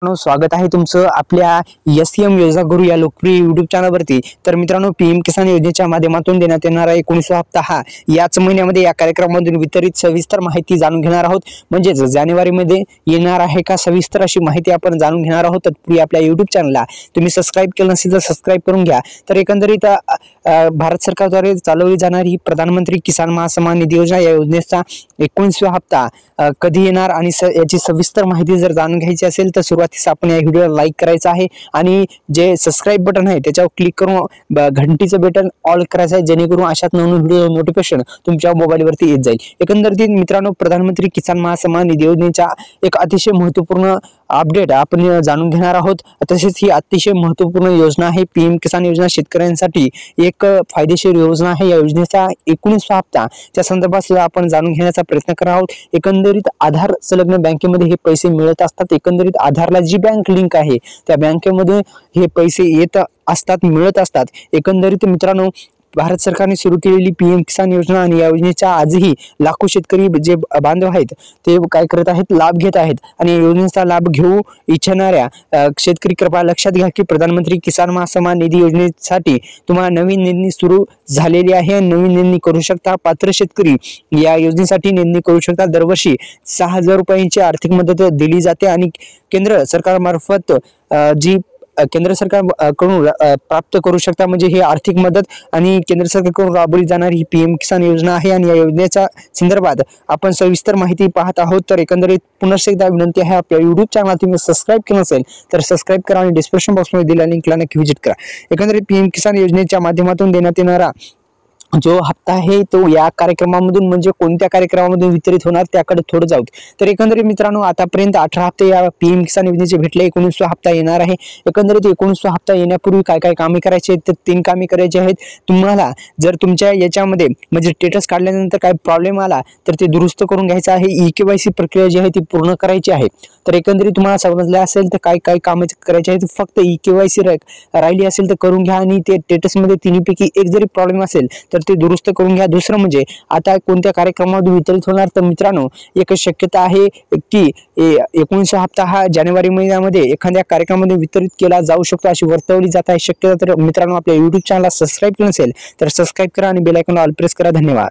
स्वागत आहे तुमचं आपल्या एसएम योजना गुरु या लोकप्रिय युट्यूब चॅनलवरती। तर मित्रांनो, पीएम किसान योजनेच्या माध्यमातून देण्यात येणारा 19वा हप्ता हा याच महिन्यामध्ये या कार्यक्रमामधून वितरित सविस्तर माहिती जाणून घेणार आहोत। म्हणजेच जानेवारीमध्ये येणार आहे का सविस्तर अशी माहिती आपण जाणून घेणार आहोत। तत्पूर्वी आपल्या युट्यूब चॅनलला तुम्ही सबस्क्राइब केलं नसेल तर सबस्क्राइब करून घ्या। तर एकंदरीत भारत सरकारद्वारे चालवली जाणारी प्रधानमंत्री किसान महासन्मान निधी योजना या योजनेचा 19वा हप्ता कधी येणार आणि याची सविस्तर माहिती जर जाणून घ्यायची असेल तर सुरुवातीस आपण या व्हिडिओला लाईक करायचं आहे आणि जे सबस्क्राइब बटन आहे त्याच्यावर क्लिक करून घंटीचं बटन ऑल करायचं आहे, जेणेकरून अशाच नवीन व्हिडिओ नोटिफिकेशन तुमच्या मोबाईलवरती येत जाईल। एकंदरीत मित्रांनो, प्रधानमंत्री किसान महासन्मान निधी योजनेचा एक अतिशय महत्त्वपूर्ण अपडेट आपण जाणून घेणार आहोत। तसेच ही अतिशय महत्त्वपूर्ण योजना आहे। पीएम किसान योजना शेतकऱ्यांसाठी एक फायदेशीर योजना आहे। या योजनेचा 19वा हप्ता त्या संदर्भात सुद्धा आपण जाणून घेण्याचा प्रयत्न करणार आहोत। एकंदरीत आधार संलग्न बँकेमध्ये हे पैसे मिळत असतात। एकंदरीत आधारला जी बँक लिंक आहे त्या बँकेमध्ये हे पैसे येत असतात, मिळत असतात। एकंदरीत मित्रांनो, भारत सरकारने सुरू केलेली पीएम किसान योजना आणि या योजनेचा आजही लाखो शेतकरी जे बांधव आहेत ते काय करत आहेत, लाभ घेत आहेत। आणि या योजनेचा लाभ घेऊ इच्छिणाऱ्या शेतकरी कृपया लक्षात घ्या की प्रधानमंत्री किसान महासन्मान निधी योजनेसाठी तुम्हाला नवीन नोंदणी सुरू झालेली आहे। नवीन नोंदणी करू शकता। पात्र शेतकरी या योजनेसाठी नोंदणी करू शकता। दरवर्षी 6,000 रुपयांची आर्थिक मदत दिली जाते आणि केंद्र सरकारमार्फत जी केंद्र सरकारकडून प्राप्त करू शकता। म्हणजे ही आर्थिक मदत आणि केंद्र सरकारकडून राबवली जाणारी ही पीएम किसान योजना आहे। आणि या योजनेच्या संदर्भात आपण सविस्तर माहिती पाहत आहोत। तर एकंदरीत पुन्हा एकदा विनंती आहे, आपल्या युट्यूब चॅनल तुम्ही सबस्क्राइब केलं नसेल तर सबस्क्राइब करा आणि डिस्क्रिप्शन बॉक्समध्ये दिलेल्या लिंकला नक्की व्हिजिट करा। एकंदरीत पीएम किसान योजनेच्या माध्यमातून देण्यात येणारा जो हप्ता आहे तो या कार्यक्रमामधून म्हणजे कोणत्या कार्यक्रमामधून वितरित होणार त्याकडे थोडं जाऊ। तर एकंदरीत मित्रांनो, आतापर्यंत 18 हप्ते या पीएम किसान योजनेचे भेटले। 19वा हप्ता येणार आहे। एकंदरीत 19वा हप्ता येण्यापूर्वी काय काय कामे करायची आहेत, तर 3 कामे करायची आहेत। तुम्हाला जर तुमच्या याच्यामध्ये म्हणजे स्टेटस काढल्यानंतर काय प्रॉब्लेम आला तर ते दुरुस्त करून घ्यायचं आहे। ई-केवायसी प्रक्रिया जी आहे ती पूर्ण करायची आहे। तर एकंदरीत तुम्हाला समजलं असेल तर काय काय कामे करायची आहेत। फक्त ई-केवायसी राहिली असेल तर करून घ्या आणि ते स्टेटसमध्ये तिन्हीपैकी एक जरी प्रॉब्लेम असेल तर ते दुरुस्त करून घ्या। दुसरं म्हणजे आता कोणत्या कार्यक्रमामध्ये वितरित होणार, तर मित्रांनो एक शक्यता आहे की 19वा हप्ता हा जानेवारी महिन्यामध्ये एखाद्या कार्यक्रमामध्ये वितरित केला जाऊ शकतो अशी वर्तवली जात आहे शक्यता। तर मित्रांनो, आपल्या युट्यूब चॅनलला सबस्क्राइब केलं नसेल तर सबस्क्राइब करा आणि बेल आयकॉन ऑल प्रेस करा। धन्यवाद।